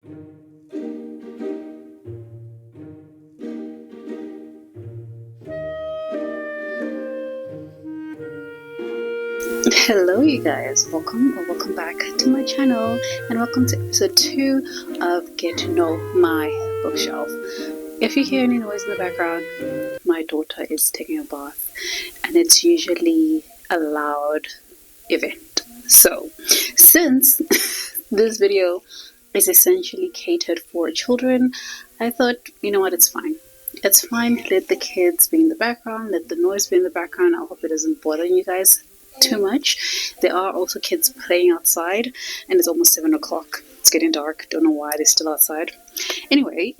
Hello you guys, welcome back to my channel, and welcome to episode 2 of Get to Know My Bookshelf. If you hear any noise in the background, my daughter is taking a bath, and it's usually a loud event. So since this video is essentially catered for children, I thought, you know what, it's fine. It's fine, let the kids be in the background, let the noise be in the background. I hope it doesn't bother you guys too much. There are also kids playing outside, and it's almost 7 o'clock. It's getting dark. Don't know why they're still outside. Anyway,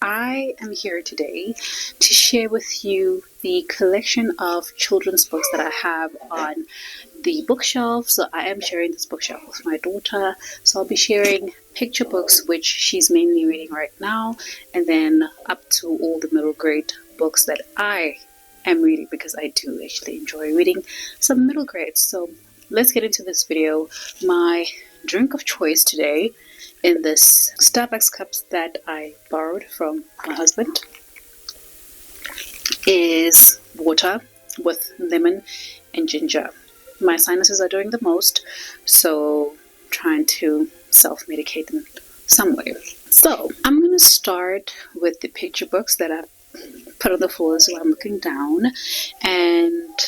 I am here today to share with you the collection of children's books that I have on the bookshelf. So I am sharing this bookshelf with my daughter. So I'll be sharing picture books, which she's mainly reading right now, and then up to all the middle grade books that I am reading, because I do actually enjoy reading some middle grades. So let's get into this video. My drink of choice today, in this Starbucks cups that I borrowed from my husband, is water with lemon and ginger. My sinuses are doing the most, so I'm trying to self-medicate them some way. So I'm going to start with the picture books that I've put on the floor, so I'm looking down, and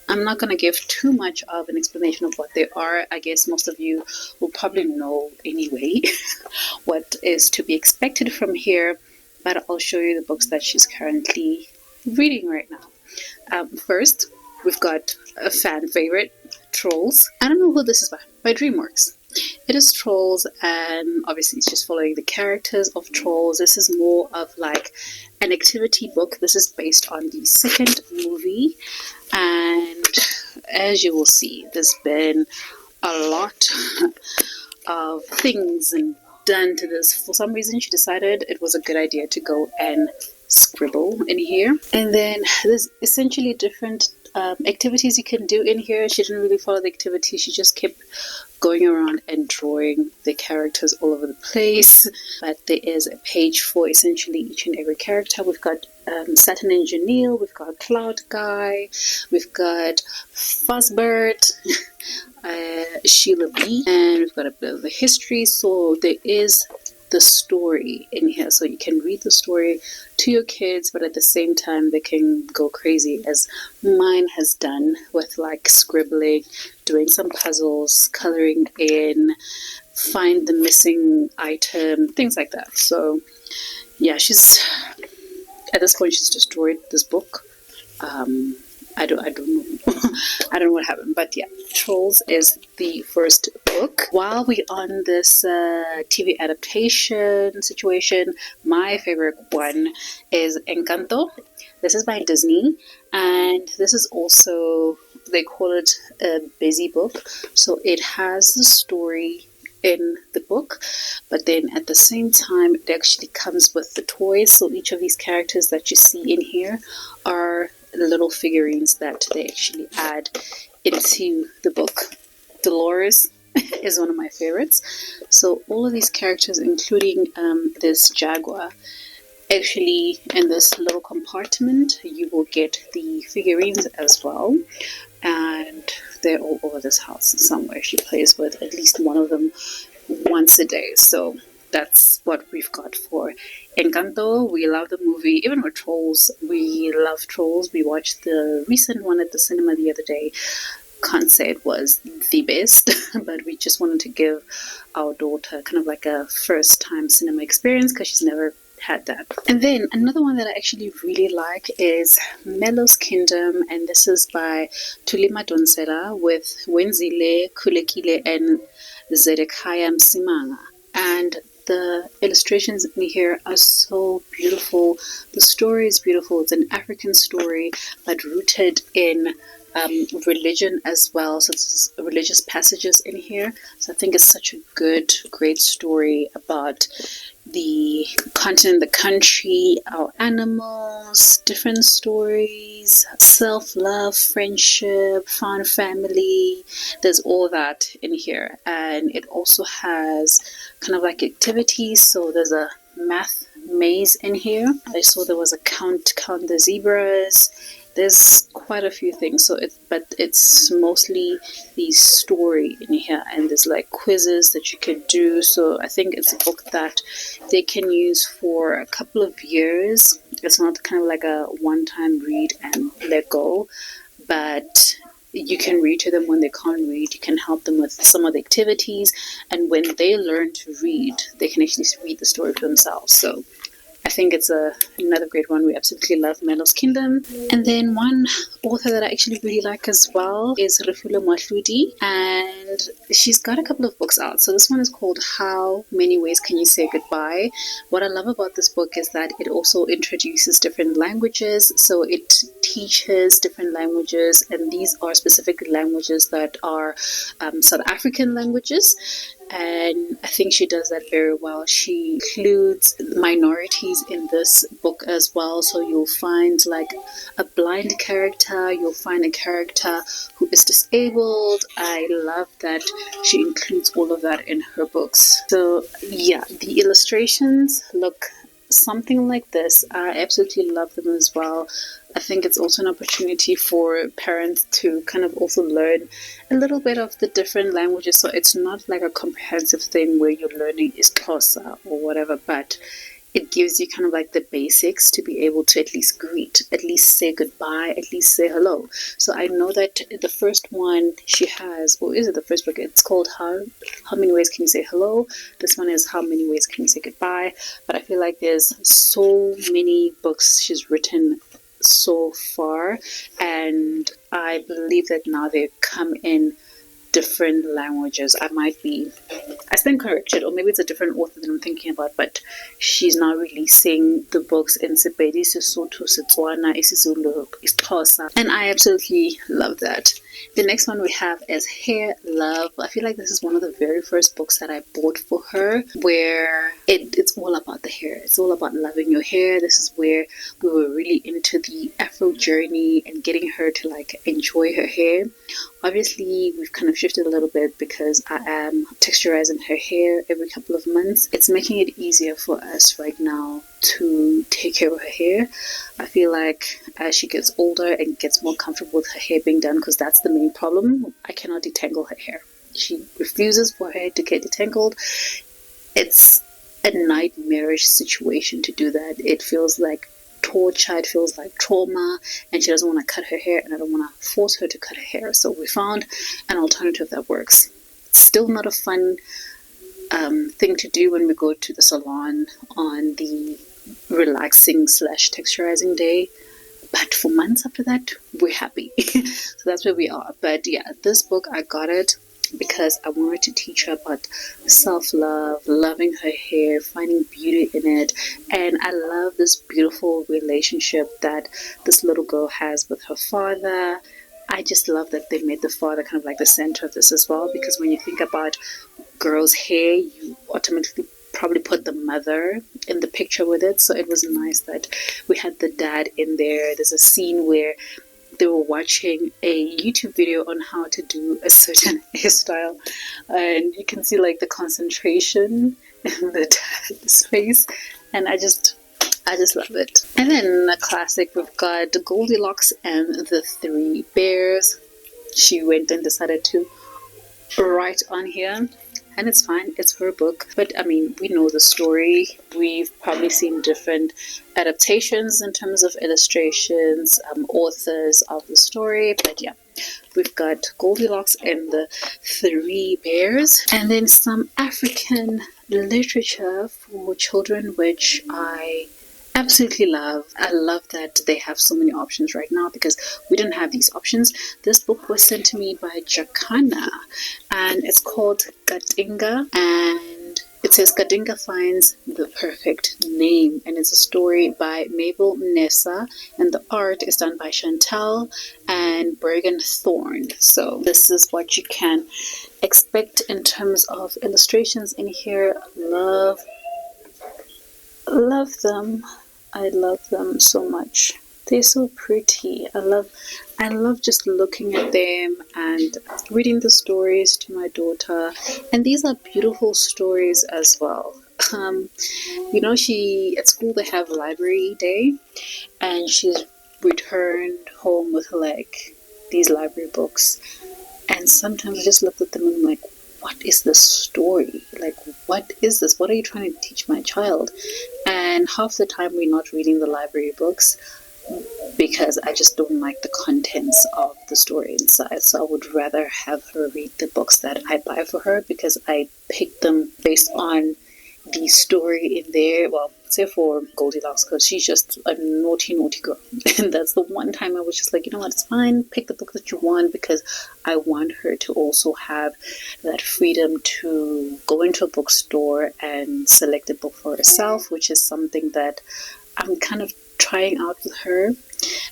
I'm not going to give too much of an explanation of what they are. I guess most of you will probably know anyway what is to be expected from here, but I'll show you the books that she's currently reading right now. First, we've got a fan favorite, Trolls. I don't know who this is by DreamWorks. It is Trolls, and obviously it's just following the characters of Trolls. This is more of like an activity book. This is based on the second movie, and as you will see, there's been a lot of things and done to this. For some reason, she decided it was a good idea to go and scribble in here, and then there's essentially different activities you can do in here. She didn't really follow the activity. She just kept going around and drawing the characters all over the place, but there is a page for essentially each and every character. We've got Saturn and Janelle, we've got Cloud Guy, we've got Fuzzbird, Sheila B, and we've got a bit of the history. So there is the story in here, so you can read the story to your kids, but at the same time they can go crazy, as mine has done, with like scribbling, doing some puzzles, coloring in, find the missing item, things like that. So yeah, she's at this point, she's destroyed this book. I don't know. I don't know what happened, but yeah, Trolls is the first book. While we're on this TV adaptation situation, my favorite one is Encanto. This is by Disney, and this is also, they call it a busy book. So it has the story in the book, but then at the same time it actually comes with the toys. So each of these characters that you see in here are little figurines that they actually add into the book. Dolores is one of my favorites. So all of these characters, including this jaguar, actually in this little compartment you will get the figurines as well, and they're all over this house somewhere. She plays with at least one of them once a day. So that's what we've got for Encanto. We love the movie. Even with Trolls, we love Trolls. We watched the recent one at the cinema the other day. Can't say it was the best, but we just wanted to give our daughter kind of like a first time cinema experience, because she's never had that. And then another one that I actually really like is Melo's Kingdom, and this is by Tulima Donsela with Wenzile Kulekile and Zedekiah Msimanga. And the illustrations in here are so beautiful. The story is beautiful. It's an African story, but rooted in religion as well. So it's religious passages in here. So I think it's such a great story about the continent, the country, our animals, different stories, self-love, friendship, found family. There's all that in here. And it also has kind of like activities. So there's a math maze in here. I saw there was a count the zebras. There's quite a few things, but it's mostly the story in here, and there's like quizzes that you can do. So I think it's a book that they can use for a couple of years. It's not kind of like a one-time read and let go, but you can read to them when they can't read. You can help them with some of the activities, and when they learn to read, they can actually read the story for themselves. So I think it's another great one. We absolutely love Melo's Kingdom. And then one author that I actually really like as well is Refula Mwahludi, and she's got a couple of books out. So this one is called How Many Ways Can You Say Goodbye? What I love about this book is that it also introduces different languages. So it teaches different languages, and these are specific languages that are South African languages. And I think she does that very well. She includes minorities in this book as well. So you'll find like a blind character, you'll find a character who is disabled. I love that she includes all of that in her books. So yeah, the illustrations look something like this. I absolutely love them as well. I think it's also an opportunity for parents to kind of also learn a little bit of the different languages. So it's not like a comprehensive thing where you're learning Xhosa or whatever, but it gives you kind of like the basics to be able to at least greet, at least say goodbye, at least say hello. So I know that the first one she has, or is it the first book? It's called How Many Ways Can You Say Hello? This one is How Many Ways Can You Say Goodbye? But I feel like there's so many books she's written so far, and I believe that now they come in different languages. I stand corrected, or maybe it's a different author that I'm thinking about, but she's now releasing the books in SCRIBD, Sesotho, Setswana, isiZulu, Xhosa, and I absolutely love that. The next one we have is Hair Love. I feel like this is one of the very first books that I bought for her, where it's all about the hair. It's all about loving your hair. This is where we were really into the Afro journey and getting her to like enjoy her hair. Obviously, we've kind of shifted a little bit because I am texturizing her hair every couple of months. It's making it easier for us right now to take care of her hair. I feel like as she gets older and gets more comfortable with her hair being done, because that's the main problem, I cannot detangle her hair. She refuses for her hair to get detangled. It's a nightmarish situation to do that. It feels like torture, it feels like trauma, and she doesn't want to cut her hair, and I don't want to force her to cut her hair. So we found an alternative that works. It's still not a fun thing to do when we go to the salon on the relaxing / texturizing day, but for months after that we're happy. So that's where we are. But yeah, this book, I got it because I wanted to teach her about self-love, loving her hair, finding beauty in it. And I love this beautiful relationship that this little girl has with her father. I just love that they made the father kind of like the center of this as well, because when you think about girls' hair, you automatically probably put the mother in the picture with it. So it was nice that we had the dad in there. There's a scene where they were watching a YouTube video on how to do a certain hairstyle, and you can see like the concentration in the dad's face, and I just love it. And then a classic, we've got Goldilocks and the Three Bears. She went and decided to write on here, and it's fine, it's her book, but I mean, we know the story. We've probably seen different adaptations in terms of illustrations, authors of the story, but yeah, we've got Goldilocks and the Three Bears. And then some African literature for children, which I absolutely love. I love that they have so many options right now, because we didn't have these options. This book was sent to me by Jakana, and it's called Gadinga, and it says Gadinga Finds the Perfect Name, and it's a story by Mabel Nessa, and the art is done by Chantal and Bergen Thorne. So this is what you can expect in terms of illustrations in here. Love love them. I love them so much. They're so pretty. I love just looking at them and reading the stories to my daughter. And these are beautiful stories as well. She at school they have library day, and she's returned home with like these library books. And sometimes I just look at them and I'm like, what is this story? Like, what is this? What are you trying to teach my child? And half the time we're not reading the library books because I just don't like the contents of the story inside. So I would rather have her read the books that I buy for her because I pick them based on the story in there. Well, except for Goldilocks, because she's just a naughty girl. And that's the one time I was just like, you know what, it's fine, pick the book that you want, because I want her to also have that freedom to go into a bookstore and select a book for herself, which is something that I'm kind of trying out with her,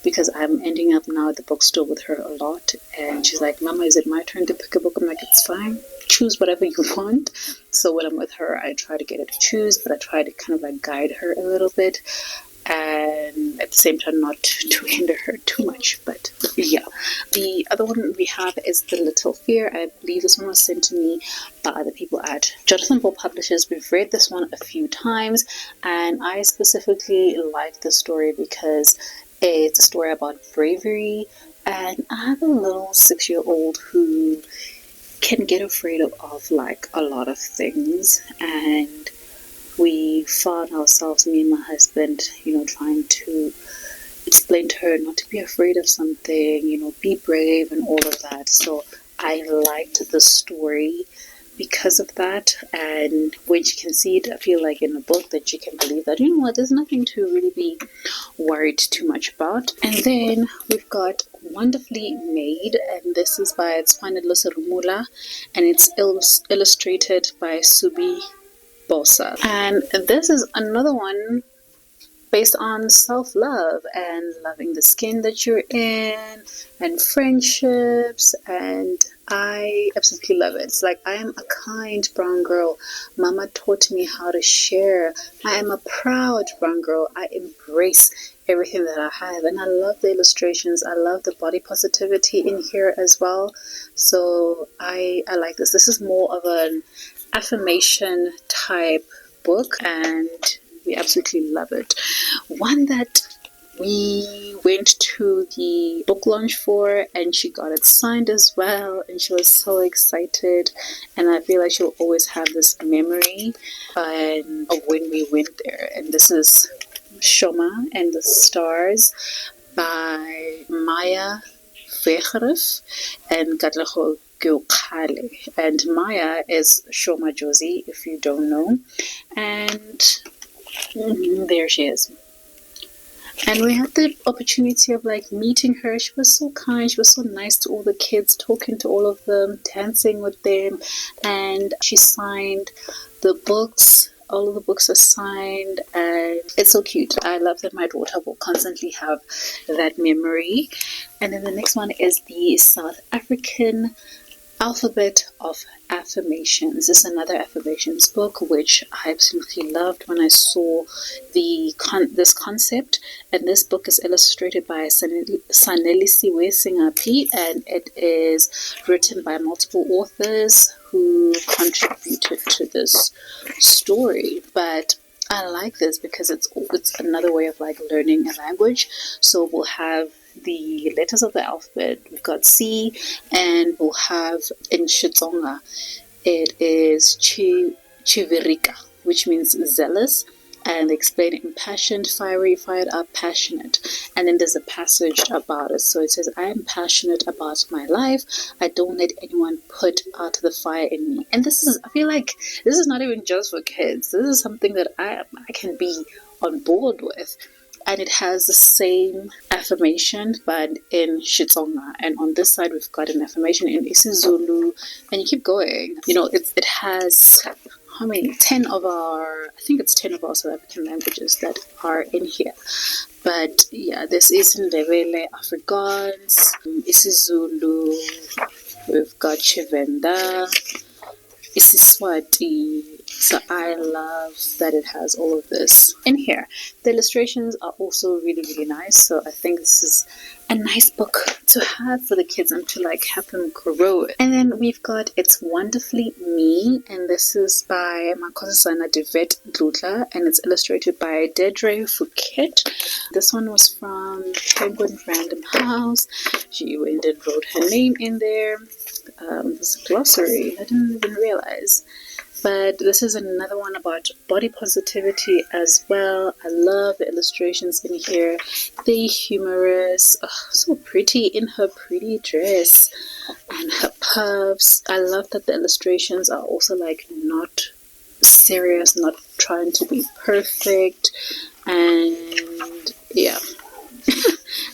because I'm ending up now at the bookstore with her a lot. And she's like, Mama, is it my turn to pick a book? I'm like, it's fine, choose whatever you want. So when I'm with her, I try to get her to choose, but I try to kind of like guide her a little bit, and at the same time not to hinder her too much. But yeah, the other one we have is The Little Fear. I believe this one was sent to me by the people at Jonathan Ball Publishers. We've read this one a few times, and I specifically like this story because it's a story about bravery, and I have a little 6-year-old who can get afraid of like a lot of things. And we found ourselves, me and my husband, trying to explain to her not to be afraid of something, be brave and all of that. So I liked the story because of that. And when she can see it, I feel like in a book that she can believe that, there's nothing to really be worried too much about. And then we've got Wonderfully Made, and this is by Tswanelo Serumula, and it's illustrated by Subi Bosa. And this is another one based on self-love and loving the skin that you're in and friendships, and I absolutely love it. It's like, I am a kind brown girl. Mama taught me how to share. I am a proud brown girl. I embrace everything that I have, and I love the illustrations. I love the body positivity in here as well. So I like this. This is more of an affirmation type book, and we absolutely love it. One that we went to the book launch for, and she got it signed as well, and she was so excited, and I feel like she'll always have this memory of when we went there. And this is Shoma and the Stars by Maya Vecherif and Katlego Gyokale. And Maya is Shoma Josie, if you don't know. And there she is. And we had the opportunity of like meeting her. She was so kind. She was so nice to all the kids, talking to all of them, dancing with them. And she signed the books. All of the books are signed, and it's so cute. I love that my daughter will constantly have that memory. And then the next one is the South African Alphabet of Affirmations. This is another affirmations book, which I absolutely loved when I saw this concept. And this book is illustrated by Sanelisiwe Singapi, and it is written by multiple authors who contributed to this story. But I like this because it's another way of like learning a language. So we'll have the letters of the alphabet. We've got C, and we'll have in Xitsonga, it is Chivirika, which means zealous, and they explain impassioned, fiery, fired up, passionate. And then there's a passage about it. So it says, I am passionate about my life. I don't let anyone put out the fire in me. And I feel like this is not even just for kids. This is something that I can be on board with. And it has the same affirmation, but in Xitsonga. And on this side, we've got an affirmation in isiZulu. And you keep going. It has, how many? 10 of our South African languages that are in here. But yeah, this is Ndebele, Afrikaans, isiZulu. We've got Chivenda, isiSwati, So I love that it has all of this in here. The illustrations are also really, really nice. So I think this is a nice book to have for the kids and to like have them grow. And then we've got It's Wonderfully Me, and this is by Makosazana Devet Dlutla, and it's illustrated by Dedre Fouquet. This one was from Penguin Random House. She went and wrote her name in there. There's a glossary. I didn't even realize. But this is another one about body positivity as well. I love the illustrations in here. They're humorous. Oh, so pretty in her pretty dress and her puffs. I love that the illustrations are also like not serious, not trying to be perfect. And yeah.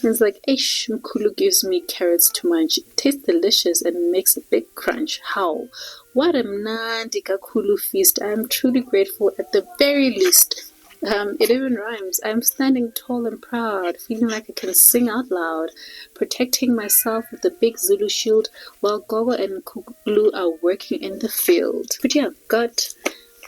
It's like, Ish, Mkulu gives me carrots to munch. It tastes delicious and makes a big crunch. How? What a mnandi kakhulu feast. I am truly grateful at the very least. It even rhymes. I am standing tall and proud, feeling like I can sing out loud, protecting myself with the big Zulu shield while Gogo and Kukulu are working in the field. But yeah, got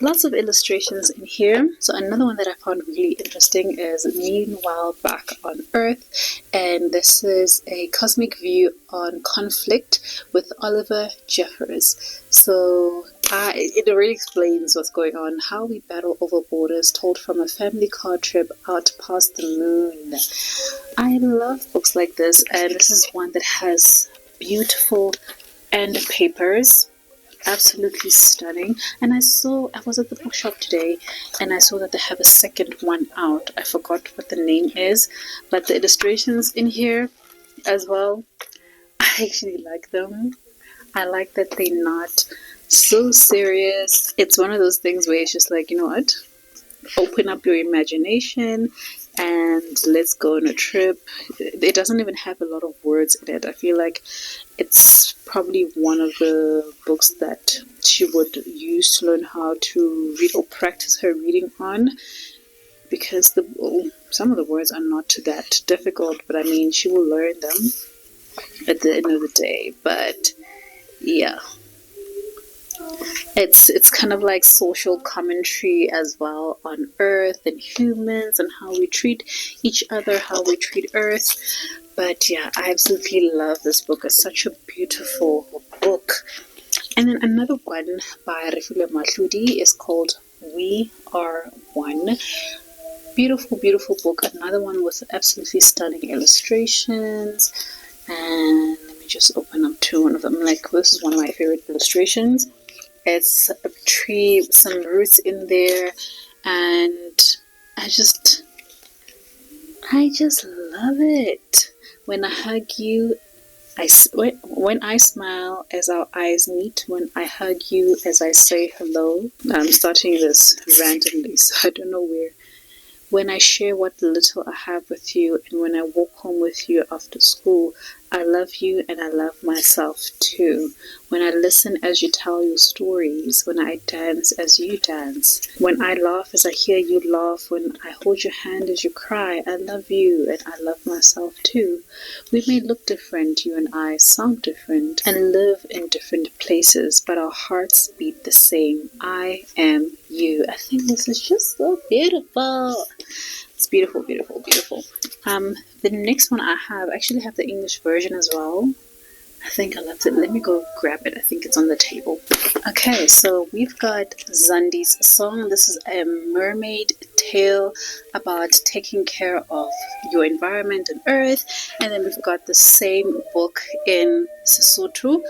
lots of illustrations in here. So another one that I found really interesting is Meanwhile Back on Earth, and this is a cosmic view on conflict with Oliver Jeffers. So it really explains what's going on, how we battle over borders, told from a family car trip out past the moon. I love books like this, and this is one that has beautiful end papers. Absolutely stunning. And I was at the bookshop today and I saw that they have a second one out. I forgot what the name is, but the illustrations in here as well, I actually like them. I like that they're not so serious. It's one of those things where it's just like, you know what? Open up your imagination and let's go on a trip. It doesn't even have a lot of words in it. I feel like it's probably one of the books that she would use to learn how to read or practice her reading on, because some of the words are not that difficult, but I mean, she will learn them at the end of the day. But yeah, it's kind of like social commentary as well on Earth and humans and how we treat each other, how we treat Earth. But yeah, I absolutely love this book. It's such a beautiful book. And then another one by Refule Mahludi is called We Are One. Beautiful, beautiful book. Another one with absolutely stunning illustrations. And let me just open up to one of them. Like, this is one of my favorite illustrations. It's a tree, some roots in there, and I just love it. When I hug you, when I smile as our eyes meet, when I hug you as I say hello. I'm starting this randomly, so I don't know where. When I share what little I have with you, and when I walk home with you after school, I love you and I love myself too. When I listen as you tell your stories, when I dance as you dance, when I laugh as I hear you laugh, when I hold your hand as you cry, I love you and I love myself too. We may look different, you and I sound different, and live in different places, but our hearts beat the same. I am you. I think this is just so beautiful. It's beautiful, beautiful, beautiful. The next one I actually have the English version as well. I think I left it. Let me go grab it. I think it's on the table. Okay, so we've got Zandi's song. This is a mermaid tale about taking care of your environment and earth. And then we've got the same book in Sesotho.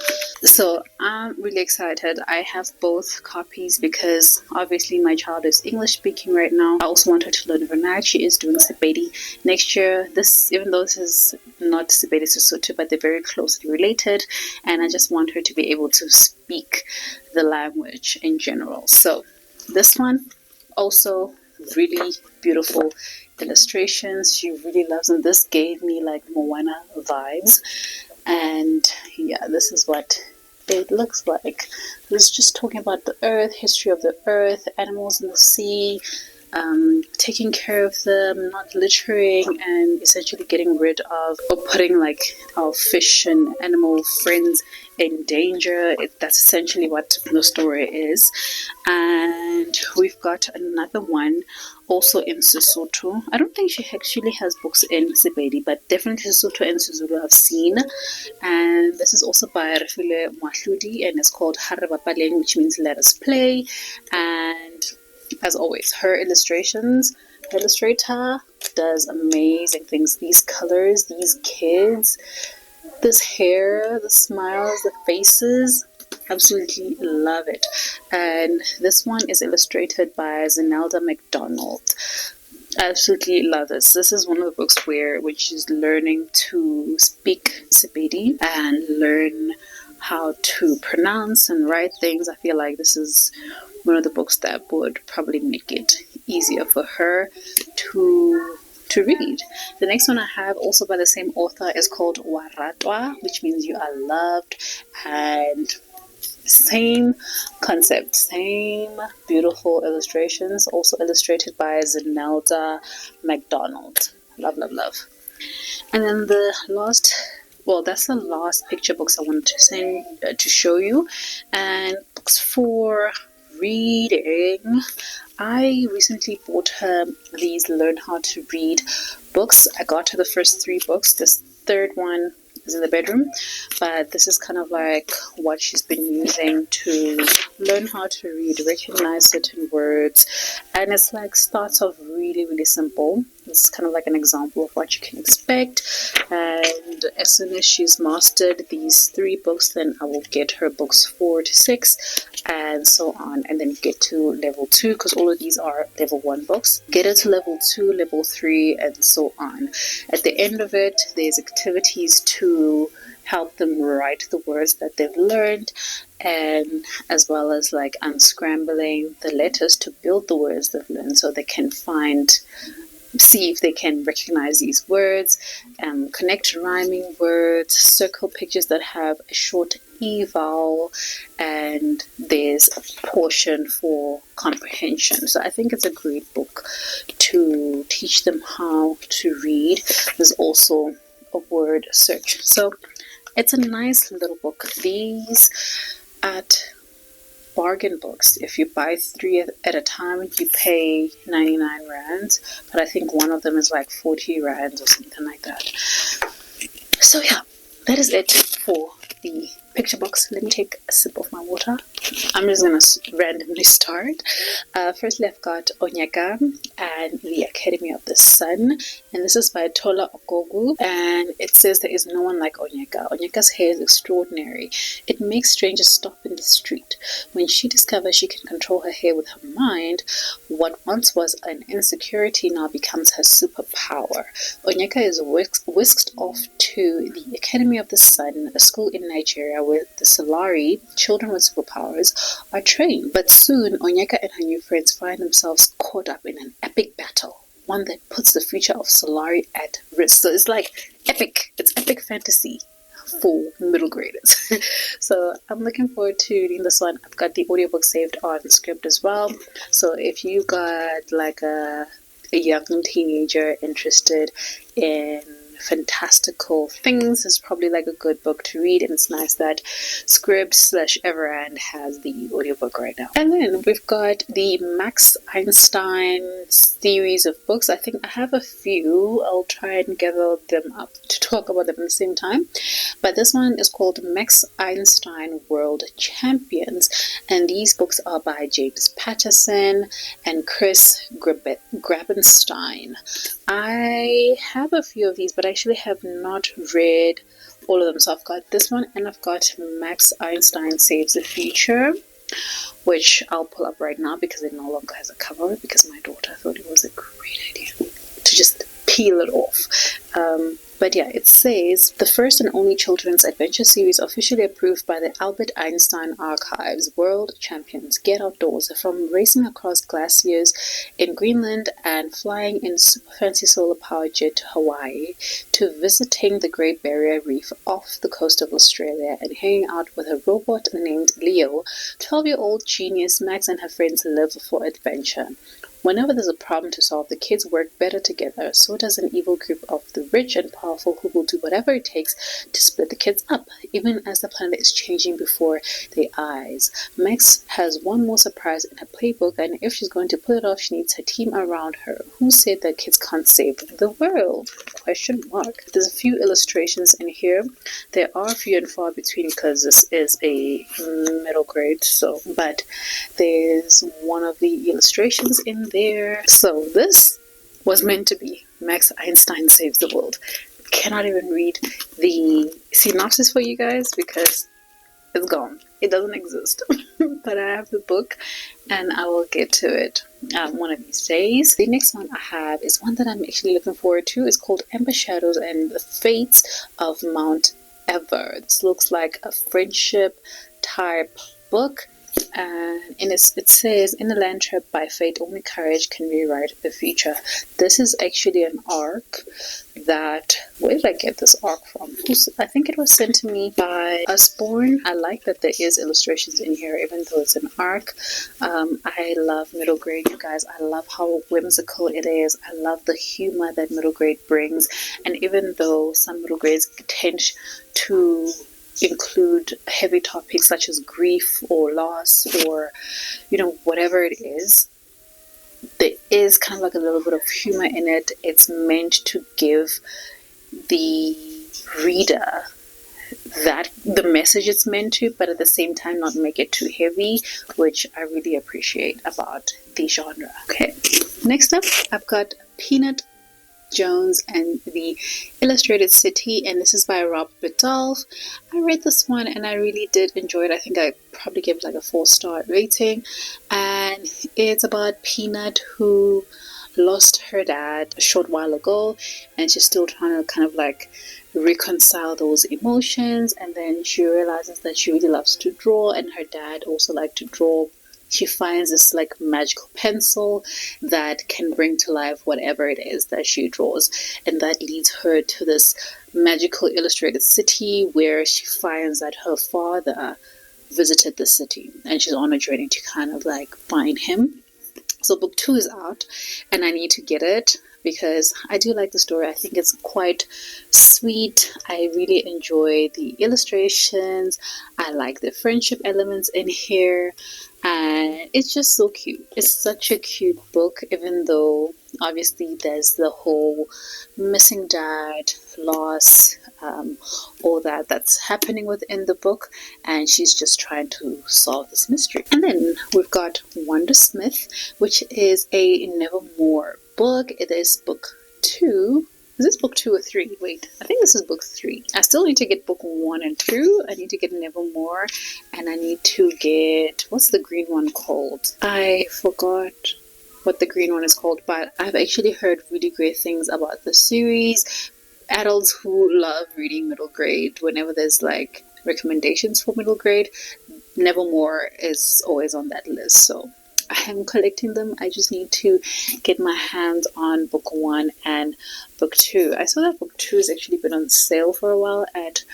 So I'm really excited. I have both copies because obviously my child is English speaking right now. I also want her to learn Vernac. She is doing SCRIBD next year. Even though this is not SCRIBD Sesotho, but they're very closely related. And I just want her to be able to speak the language in general. So this one also really beautiful illustrations. She really loves them. This gave me like Moana vibes. And yeah, this is what it looks like. It's just talking about the earth, history of the earth, animals in the sea, taking care of them, not littering, and essentially getting rid of or putting like our fish and animal friends in danger. That's essentially what the story is. And we've got another one also in Sesotho. I don't think she actually has books in SCRIBD, but definitely Sesotho and Sezulu I've seen. And this is also by Refile Mwahludi, and it's called Hare Bapaleng, which means let us play. And as always, her illustrator does amazing things. These colors, these kids, this hair, the smiles, the faces, absolutely love it. And this one is illustrated by Zenelda McDonald. Absolutely love this. This is one of the books where when she's learning to speak SCRIBD and learn how to pronounce and write things, I feel like this is one of the books that would probably make it easier for her to read. The next one I have, also by the same author, is called Waratwa, which means you are loved, and same concept, same beautiful illustrations, also illustrated by Zenelda McDonald. Love, love, love. And then the last, well, that's the last picture books I wanted to show you. And books for reading, I recently bought her these Learn How to Read books. I got her the first 3 books. This third one is in the bedroom, but this is kind of like what she's been using to learn how to read, recognize certain words, and it's like starts off really, really simple. It's kind of like an example of what you can expect, and as soon as she's mastered these 3 books, then I will get her books 4 to 6 and so on, and then get to level 2, because all of these are level 1 books. Get her to level 2, level 3, and so on. At the end of it, there's activities to help them write the words that they've learned, and as well as like unscrambling the letters to build the words they've learned, so they can see if they can recognize these words, connect rhyming words, circle pictures that have a short E vowel, and there's a portion for comprehension. So I think it's a great book to teach them how to read. There's also a word search. So it's a nice little book. These at bargain books, if you buy 3 at a time, you pay 99 rands, but I think one of them is like 40 rands or something like that. So yeah, that is it for the picture box. Let me take a sip of my water. I'm just going to randomly start. Firstly, I've got Onyeka and the Academy of the Sun, and this is by Tola Okogu, and it says there is no one like Onyeka. Onyeka's hair is extraordinary. It makes strangers stop in the street. When she discovers she can control her hair with her mind, what once was an insecurity now becomes her superpower. Onyeka is whisked off to the Academy of the Sun, a school in Nigeria where the Solari, children with superpowers, are trained. But soon, Onyeka and her new friends find themselves caught up in an epic battle, one that puts the future of Solari at risk. So it's like epic. It's epic fantasy for middle graders. So I'm looking forward to reading this one. I've got the audiobook saved on SCRIBD as well. So if you got like a young teenager interested in fantastical things, is probably like a good book to read, and it's nice that SCRIBD/Everand has the audiobook right now. And then we've got the Max Einstein series of books. I think I have a few. I'll try and gather them up to talk about them at the same time. But this one is called Max Einstein World Champions, and these books are by James Patterson and Chris Grabenstein. I have a few of these, but I actually have not read all of them. So I've got this one, and I've got Max Einstein Saves the Future, which I'll pull up right now because it no longer has a cover, because my daughter thought it was a great idea to just peel it off. But yeah, it says, the first and only children's adventure series officially approved by the Albert Einstein Archives. World champions get outdoors, from racing across glaciers in Greenland and flying in super fancy solar powered jet to Hawaii, to visiting the Great Barrier Reef off the coast of Australia and hanging out with a robot named Leo. 12-year-old genius Max and her friends live for adventure. Whenever there's a problem to solve, the kids work better together. So does an evil group of the rich and powerful who will do whatever it takes to split the kids up, even as the planet is changing before their eyes. Max has one more surprise in her playbook, and if she's going to pull it off, she needs her team around her. Who said that kids can't save the world? Question mark. There's a few illustrations in here. There are few and far between because this is a middle grade, but there's one of the illustrations in there. So this was meant to be Max Einstein Saves the World. Cannot even read the synopsis for you guys because it's gone. It doesn't exist. But I have the book and I will get to it one of these days. The next one I have is one that I'm actually looking forward to. It's called Ember Shadows and the Fates of Mount Ever. This looks like a friendship type book. And it says, in a land trapped by fate, only courage can rewrite the future. This is actually an arc that, where did I get this arc from? I think it was sent to me by Usborne. I like that there is illustrations in here, even though it's an arc. I love middle grade, you guys. I love how whimsical it is. I love the humor that middle grade brings. And even though some middle grades tend to include heavy topics such as grief or loss or whatever it is, there is kind of like a little bit of humor in it. It's meant to give the reader that the message it's meant to, but at the same time not make it too heavy, which I really appreciate about the genre. Okay, next up I've got Peanut Jones and the Illustrated City, and this is by Rob Biddulph. I read this one and I really did enjoy it. I think I probably gave it like a 4-star rating, and it's about Peanut who lost her dad a short while ago, and she's still trying to kind of like reconcile those emotions. And then she realizes that she really loves to draw, and her dad also liked to draw. She finds this like magical pencil that can bring to life whatever it is that she draws, and that leads her to this magical illustrated city where she finds that her father visited the city, and she's on a journey to kind of like find him. So book 2 is out and I need to get it because I do like the story. I think it's quite sweet. I really enjoy the illustrations. I like the friendship elements in here, and it's just so cute. It's such a cute book, even though obviously there's the whole missing dad, loss, all that's happening within the book, and she's just trying to solve this mystery. And then we've got Wonder Smith, which is a Nevermore book. It is book 2. Is this book 2 or 3? Wait, I think this is book 3. I still need to get book 1 and 2. I need to get Nevermore, and I need to get, what's the green one called? I forgot what the green one is called, but I've actually heard really great things about the series. Adults who love reading middle grade, whenever there's like recommendations for middle grade, Nevermore is always on that list. So I am collecting them. I just need to get my hands on book 1 and book 2. I saw that book 2 has actually been on sale for a while at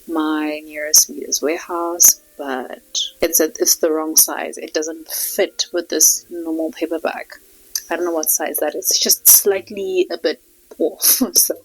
my nearest Reader's Warehouse, but it's the wrong size. It doesn't fit with this normal paperback. I don't know what size that is. It's just slightly a bit off, so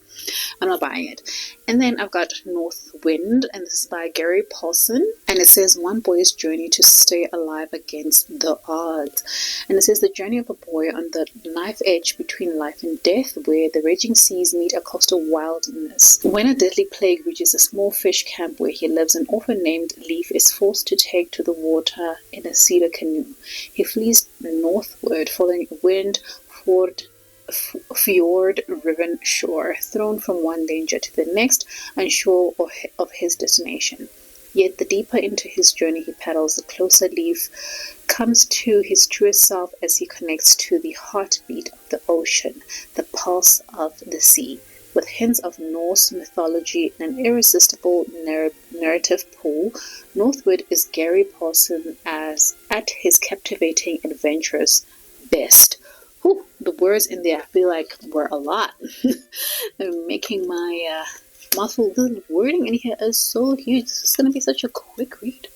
I'm not buying it. And then I've got North Wind, and this is by Gary Paulson, and it says one boy's journey to stay alive against the odds. And it says the journey of a boy on the knife edge between life and death, where the raging seas meet a coastal wilderness. When a deadly plague reaches a small fish camp where he lives, an orphan named Leaf is forced to take to the water in a cedar canoe. He flees northward, following a wind, fjord-riven shore, thrown from one danger to the next, unsure of his destination. Yet the deeper into his journey he paddles, the closer Leaf comes to his truest self as he connects to the heartbeat of the ocean, the pulse of the sea. With hints of Norse mythology and an irresistible narrative pull, Northwood is Gary Paulson at his captivating, adventurous best. Whew, the words in there I feel like were a lot. They're making my mouth full. The wording in here is so huge. This is going to be such a quick read.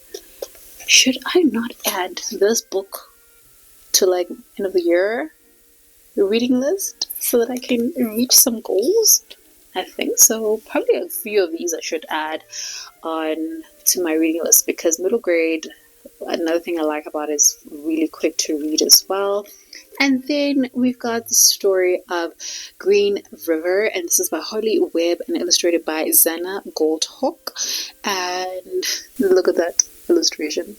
Should I not add this book to like end of the year reading list so that I can reach some goals. I think so. Probably a few of these I should add on to my reading list, because middle grade, another thing I like about it is really quick to read as well. And then we've got the story of Green River, and this is by Holly Webb and illustrated by Zana Goldhook. And look at that illustration.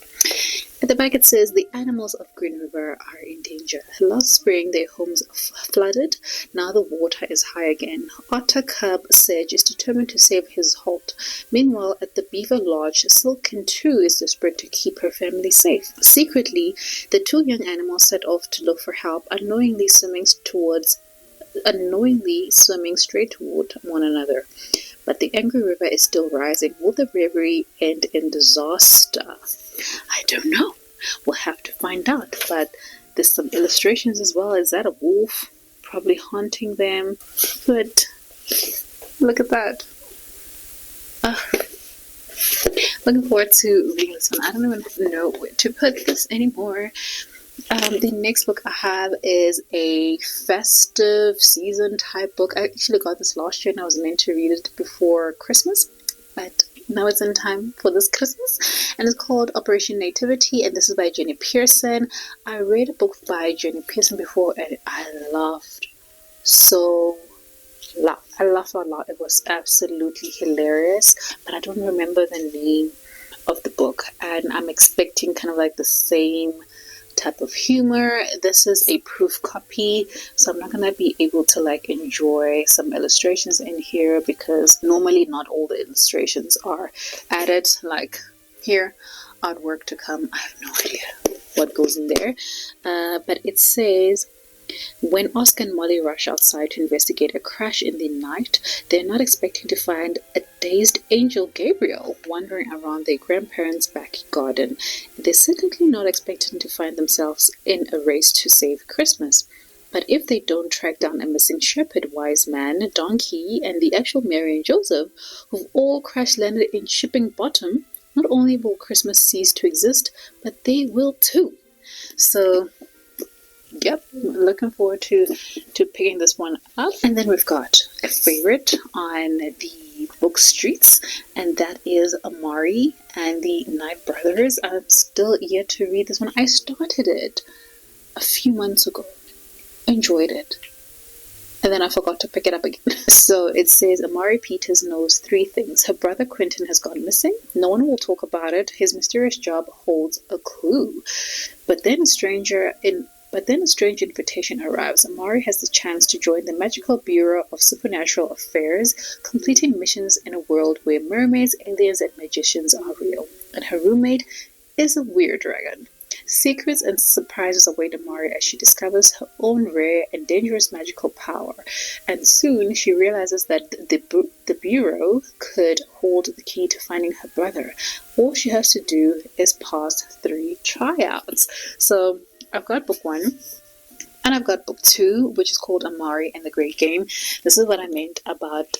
At the back it says, the animals of Green River are in danger. Last spring their homes flooded. Now the water is high again. Otter cub Sedge is determined to save his holt. Meanwhile, at the beaver lodge, Silken too is desperate to keep her family safe. Secretly, the two young animals set off to look for help, unknowingly swimming straight toward one another. But the angry river is still rising. Will the reverie end in disaster? I don't know. We'll have to find out. But there's some illustrations as well. Is that a wolf? Probably haunting them. But look at that. Looking forward to reading this one. I don't even know where to put this anymore. The next book I have is a festive season type book. I actually got this last year and I was meant to read it before Christmas, but now it's in time for this Christmas, and it's called Operation Nativity, and this is by Jenny Pearson. I read a book by Jenny Pearson before and I laughed a lot. It was absolutely hilarious, but I don't remember the name of the book, and I'm expecting kind of like the same type of humor. This is a proof copy, so I'm not gonna be able to like enjoy some illustrations in here, because normally not all the illustrations are added. Like here, artwork to come. I have no idea what goes in there, but it says, when Oscar and Molly rush outside to investigate a crash in the night, they're not expecting to find a dazed angel Gabriel wandering around their grandparents' back garden. They're certainly not expecting to find themselves in a race to save Christmas. But if they don't track down a missing shepherd, wise man, donkey, and the actual Mary and Joseph, who've all crash-landed in Shipping Bottom, not only will Christmas cease to exist, but they will too. So yep, looking forward to picking this one up. And then we've got a favorite on the book streets, and that is Amari and the Night Brothers. I'm still yet to read this one. I started it a few months ago, enjoyed it, and then I forgot to pick it up again. So it says, Amari Peters knows 3 things. Her brother Quentin has gone missing. No one will talk about it. His mysterious job holds a clue. But then a strange invitation arrives. Amari has the chance to join the Magical Bureau of Supernatural Affairs, completing missions in a world where mermaids, aliens, and magicians are real. And her roommate is a weird dragon. Secrets and surprises await Amari as she discovers her own rare and dangerous magical power. And soon she realizes that the Bureau could hold the key to finding her brother. All she has to do is pass 3 tryouts. So I've got book 1, and I've got book 2, which is called Amari and the Great Game. This is what I meant about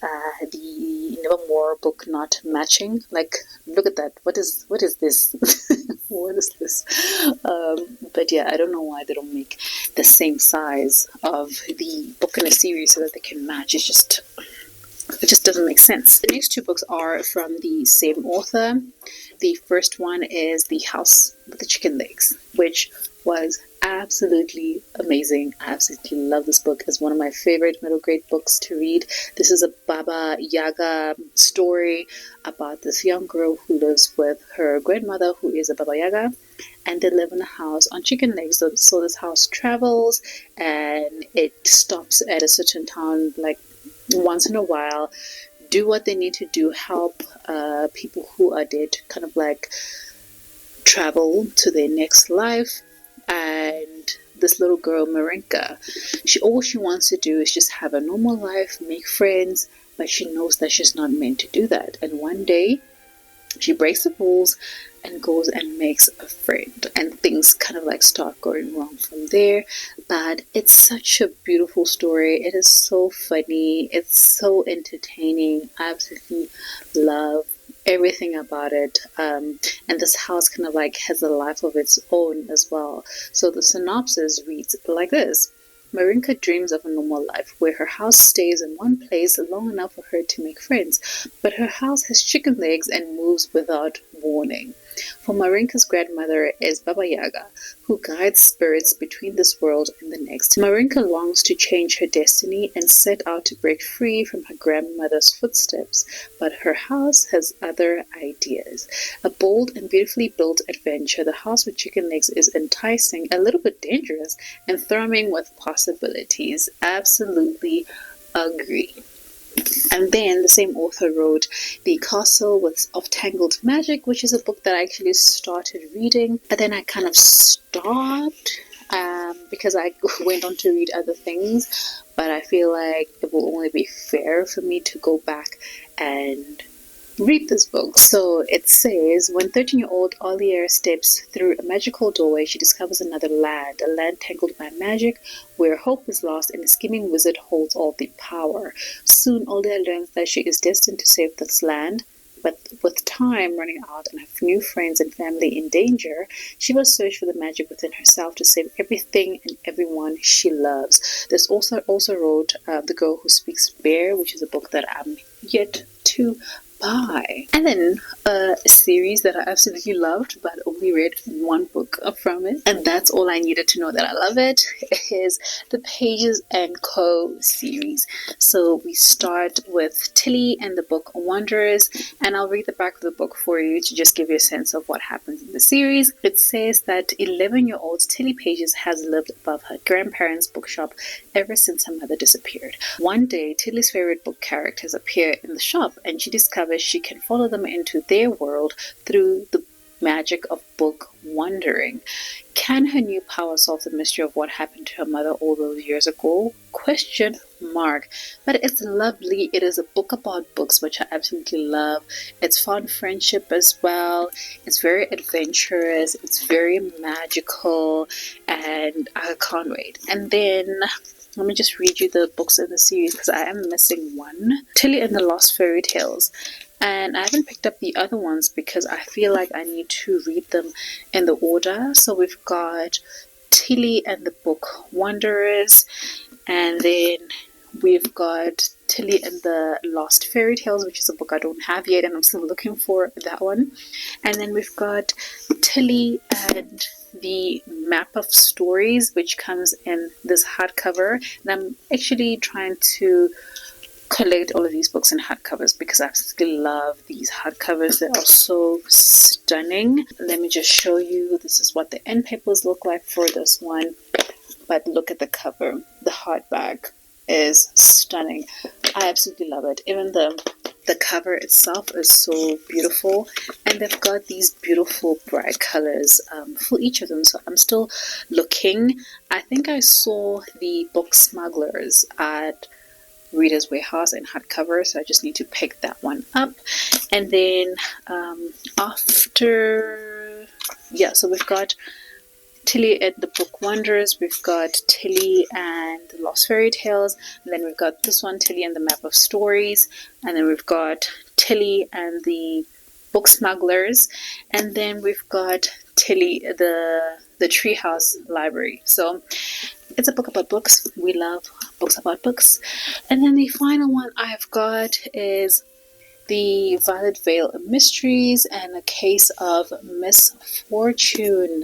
the Nevermore book not matching. Like, look at that. What is this? What is this? But yeah, I don't know why they don't make the same size of the book in a series so that they can match. It just doesn't make sense. The next 2 books are from the same author. The first one is The House with the Chicken Legs, which was absolutely amazing. I absolutely love this book. It's one of my favorite middle grade books to read. This is a Baba Yaga story about this young girl who lives with her grandmother, who is a Baba Yaga, and they live in a house on chicken legs. So this house travels and it stops at a certain town like once in a while, do what they need to do, help people who are dead kind of like travel to their next life. And this little girl, Marinka, all she wants to do is just have a normal life, make friends, but she knows that she's not meant to do that. And one day she breaks the rules and goes and makes a friend, and things kind of like start going wrong from there. But it's such a beautiful story. It is so funny, it's so entertaining. I absolutely love everything about it, and this house kind of like has a life of its own as well. So the synopsis reads like this: Marinka dreams of a normal life where her house stays in one place long enough for her to make friends, but her house has chicken legs and moves without warning. For Marinka's grandmother is Baba Yaga, who guides spirits between this world and the next. Marinka longs to change her destiny and set out to break free from her grandmother's footsteps, but her house has other ideas. A bold and beautifully built adventure, the house with chicken legs is enticing, a little bit dangerous, and thrumming with possibilities. Absolutely agree. And then the same author wrote The Castle of Tangled Magic, which is a book that I actually started reading, but then I kind of stopped because I went on to read other things. But I feel like it will only be fair for me to go back and read this book. So it says, when 13-year-old Olier steps through a magical doorway, she discovers another land, a land tangled by magic, where hope is lost and a scheming wizard holds all the power. Soon Olier learns that she is destined to save this land, but with time running out and her new friends and family in danger, she will search for the magic within herself to save everything and everyone she loves. This author also wrote The Girl Who Speaks Bear, which is a book that I'm yet to buy. And then a series that I absolutely loved, but only read one book from it, and that's all I needed to know that I love it, is the Pages and Co. series. So we start with Tilly and the book Wanderers, and I'll read the back of the book for you to just give you a sense of what happens in the series. It says that 11-year-old Tilly Pages has lived above her grandparents' bookshop ever since her mother disappeared. One day, Tilly's favorite book characters appear in the shop, and she discovers she can follow them into their world through the magic of book wandering. Can her new power solve the mystery of what happened to her mother all those years ago? Question mark. But it's lovely. It is a book about books, which I absolutely love. It's fun friendship as well. It's very adventurous. It's very magical, and I can't wait. And then let me just read you the books in the series because I am missing one. Tilly and the Lost Fairy Tales. And I haven't picked up the other ones because I feel like I need to read them in the order. So we've got Tilly and the Book Wanderers, and then we've got Tilly and the Lost Fairy Tales, which is a book I don't have yet, and I'm still looking for that one. And then we've got Tilly and the Map of Stories, which comes in this hardcover. And I'm actually trying to collect all of these books in hardcovers because I absolutely love these hardcovers. They are so stunning. Let me just show you. This is what the end papers look like for this one. But look at the cover. The hardback is stunning. I absolutely love it. Even the cover itself is so beautiful, and they've got these beautiful bright colors for each of them. So I'm still looking. I think I saw the Book Smugglers at Reader's Warehouse in hardcover, so I just need to pick that one up. And then so we've got Tilly and the Book Wanderers, we've got Tilly and the Lost Fairy Tales, and then we've got this one, Tilly and the Map of Stories, and then we've got Tilly and the Book Smugglers, and then we've got Tilly, the Treehouse Library. So it's a book about books. We love books about books. And then the final one I've got is The Violet Veil of Mysteries and a Case of Misfortune.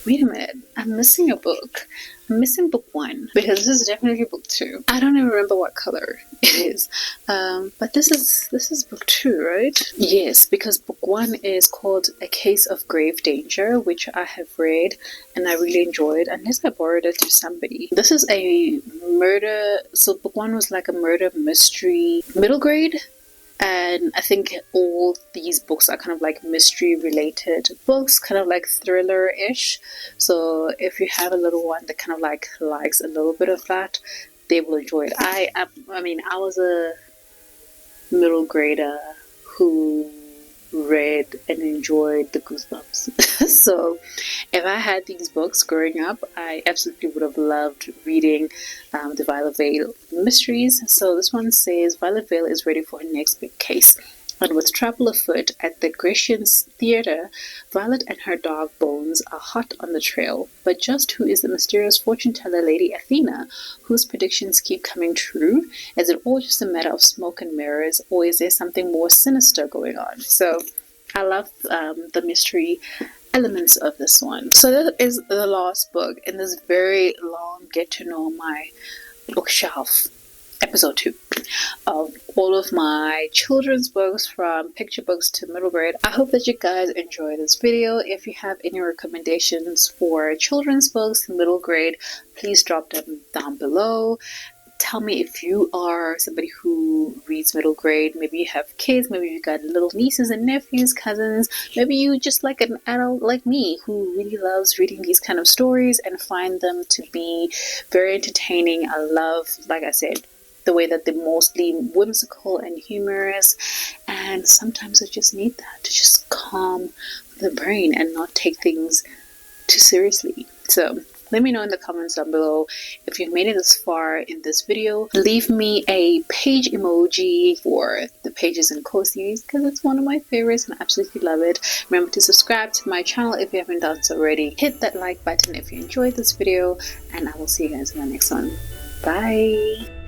Wait a minute, I'm missing a book. I'm missing book 1 because this is definitely book 2. I don't even remember what color it is. But this is book 2, right? Yes, because book 1 is called A Case of Grave Danger, which I have read and I really enjoyed, unless I borrowed it to somebody. This is a murder, so book 1 was like a murder mystery middle grade. And I think all these books are kind of like mystery related books, kind of like thriller-ish. So if you have a little one that kind of like likes a little bit of that, they will enjoy it. I mean, I was a middle grader who read and enjoyed the Goosebumps. So if I had these books growing up, I absolutely would have loved reading the Violet Veil Mysteries. So this one says Violet Veil is ready for her next big case. And with travel afoot at the Grecian's Theatre, Violet and her dog Bones are hot on the trail. But just who is the mysterious fortune teller Lady Athena, whose predictions keep coming true? Is it all just a matter of smoke and mirrors, or is there something more sinister going on? So I love the mystery elements of this one. So that is the last book in this very long Get to Know My Bookshelf episode 2 of all of my children's books from picture books to middle grade. I hope that you guys enjoy this video. If you have any recommendations for children's books in middle grade, please drop them down below. Tell me if you are somebody who reads middle grade. Maybe you have kids, maybe you got little nieces and nephews, cousins. Maybe you just like an adult like me who really loves reading these kind of stories and find them to be very entertaining. I love, like I said, the way that they're mostly whimsical and humorous, and sometimes I just need that to just calm the brain and not take things too seriously. So let me know in the comments down below if you've made it this far in this video. Leave me a page emoji for the Pages and Co series because it's one of my favorites and I absolutely love it. Remember to subscribe to my channel if you haven't done so already. Hit that like button if you enjoyed this video, and I will see you guys in the next one. Bye!